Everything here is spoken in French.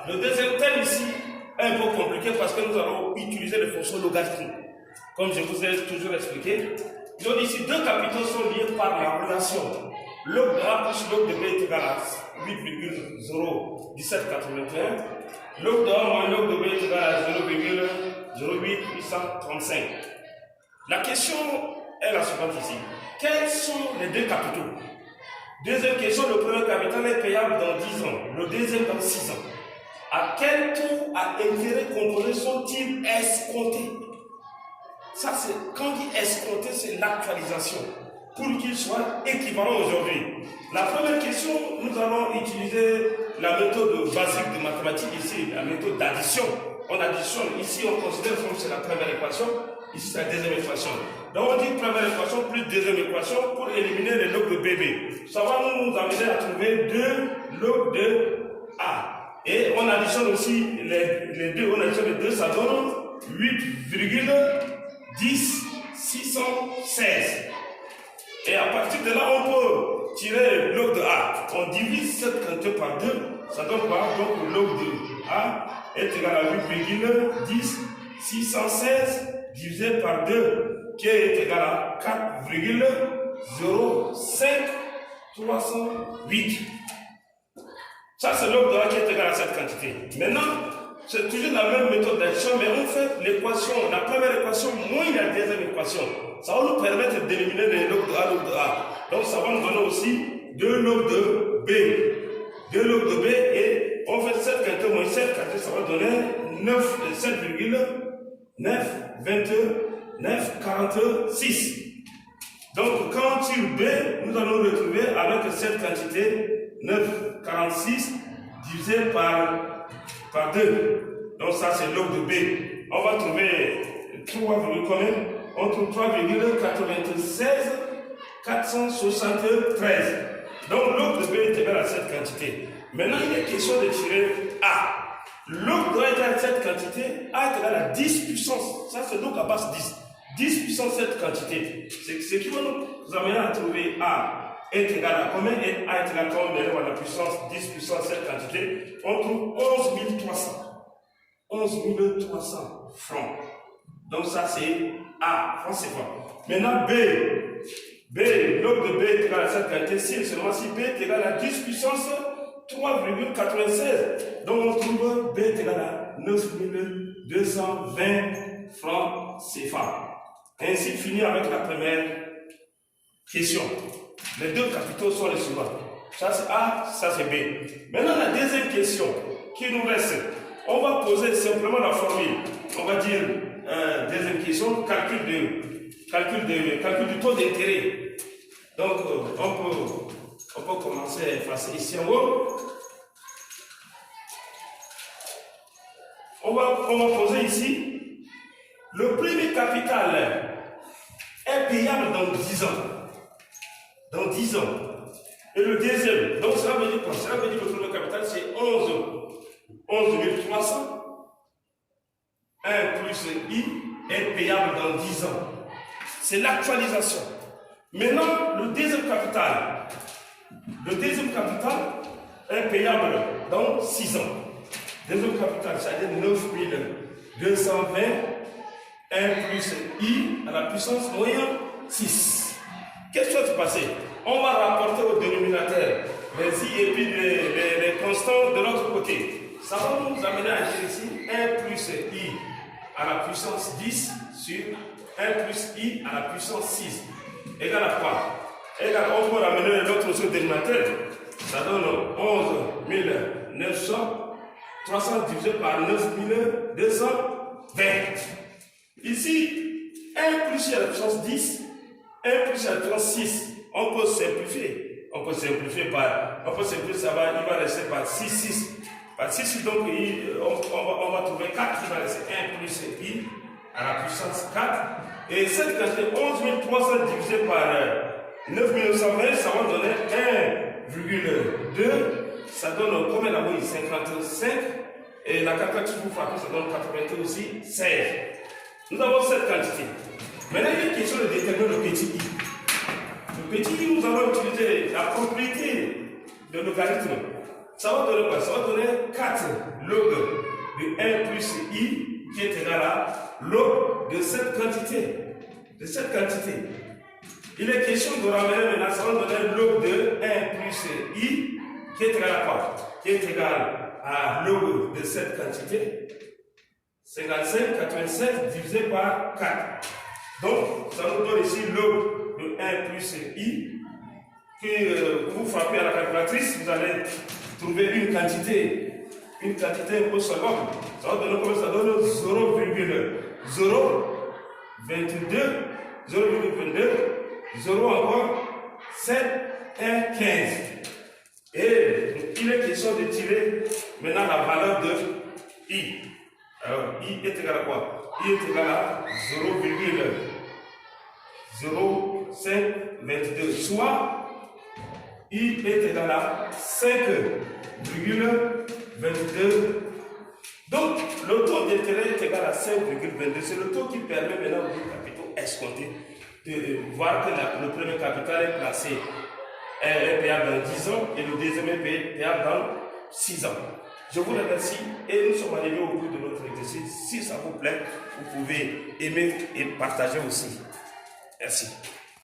Le deuxième thème ici est un peu compliqué parce que nous allons utiliser les fonctions logarithmiques. Comme je vous ai toujours expliqué, ils ont dit ici deux capitaux sont liés par la relation. Log de A plus log de B est égal à 8,01781. Log de A moins log de B est égal à 0,08835. La question est la suivante ici. Quels sont les deux capitaux? Deuxième question, le premier capital est payable dans 10 ans, le deuxième dans 6 ans. À quel taux à intérêt composé sont-ils escomptés? Ça, c'est quand on dit escompté, c'est l'actualisation pour qu'il soit équivalent aujourd'hui. La première question, nous allons utiliser la méthode basique de mathématiques ici, la méthode d'addition. On additionne, ici on considère que c'est la première équation, ici c'est la deuxième équation. Donc on dit première équation plus deuxième équation pour éliminer les logs de BB. Ça va nous amener à trouver 2 logs de A. Et on additionne aussi les deux, on additionne les deux, ça donne 8,10616. Et à partir de là, on peut tirer le log de A. On divise cette quantité par 2, ça donne quoi? Donc le log de A est égal à 8,10616 divisé par 2, qui est égal à 4,05308. Ça, c'est le log de A qui est égal à cette quantité. Maintenant, c'est toujours la même méthode d'addition, mais on fait l'équation, la première équation moins la deuxième équation. Ça va nous permettre d'éliminer les logs de A, log de A. Donc, ça va nous donner aussi 2 logs de B. 2 logs de B et on fait cette quantité moins cette quantité, ça va donner 7,922,946. Donc, quand on tire B, nous allons retrouver avec cette quantité 946 divisé par 2. Donc, ça, c'est log de B. On va trouver 3, combien? On trouve 3,96,473. Donc, log de B est égal à cette quantité. Maintenant, il est question de tirer A. Log doit être à cette quantité, A est égal à 10 puissance. Ça, c'est log à base 10. 10 puissance cette quantité. C'est ce qui va nous amener à trouver A est égal à combien? Et A est égal à combien? On a la puissance 10 puissance cette quantité. On trouve 11 300. 11 300 francs. Donc ça c'est A, francs CFA. Maintenant B, log de B est égal à cette quantité, si seulement si B est égal à 10 puissance 3,96. Donc on trouve B est égal à 9220 francs CFA. Ainsi fini avec la première question. Les deux capitaux sont les suivants. Ça c'est A, ça c'est B. Maintenant la deuxième question qui nous reste, on va poser simplement la formule. On va dire deuxième question, calcul du taux d'intérêt. Donc on peut commencer à effacer ici en haut. On va poser ici. Le premier capital est payable dans 10 ans. Dans 10 ans. Et le deuxième, donc cela veut dire quoi? Cela veut dire que le premier capital c'est 11,300. 1 plus I est payable dans 10 ans. C'est l'actualisation. Maintenant, le deuxième capital est payable dans 6 ans. Deuxième capital, c'est-à-dire 9220. 1 plus I à la puissance moyenne 6. Qu'est-ce qui va se passer? On va rapporter au dénominateur les I et puis les constants de l'autre côté. Ça va nous amener à dire ici 1 plus I à la puissance 10 sur 1 plus I à la puissance 6. Égal à quoi? Égal, on peut ramener l'autre sur le dénominateur. Ça donne 11 900. 300 divisé par 9220. Ici, 1 plus I à la puissance 10, 1 plus I à la puissance 6. On peut simplifier. Ça va, il va rester par 6. Par 6, donc on va trouver 4, il va rester 1 plus I à la puissance 4. Et cette quantité 11 300 divisé par 9920, ça va donner 1,2. Ça donne combien là? Oui, 55. Et la calculatrice vous frappez, ça donne 80 aussi, 16. Nous avons cette quantité. Maintenant, il y a une question de déterminer le petit I. Le petit I, nous allons utiliser la propriété de logarithme. Ça va donner quoi? Ça va donner 4 log de 1 plus I qui est égal à log de cette quantité. Il est question de ramener maintenant, ça va donner log de 1 plus I qui est égal à quoi? Qui est égal à log de cette quantité. 55, 87 divisé par 4. Donc, ça nous donne ici log de 1 plus I. Que vous frappez à la calculatrice, vous allez trouver une quantité un peu seconde. Ça va donner combien? Ça donne 0,022, 0 encore, 7, 1, 15. Et il est question de tirer maintenant la valeur de I. Alors, I est égal à quoi? I est égal à 0,0522, soit I est égal à 5,22. Donc, le taux d'intérêt est égal à 5,22. C'est le taux qui permet maintenant aux deux capitaux escomptés de voir que le premier capital est placé, est payable dans 10 ans et le deuxième est payable dans 6 ans. Je vous remercie et nous sommes arrivés au bout de notre exercice. Si ça vous plaît, vous pouvez aimer et partager aussi. Merci.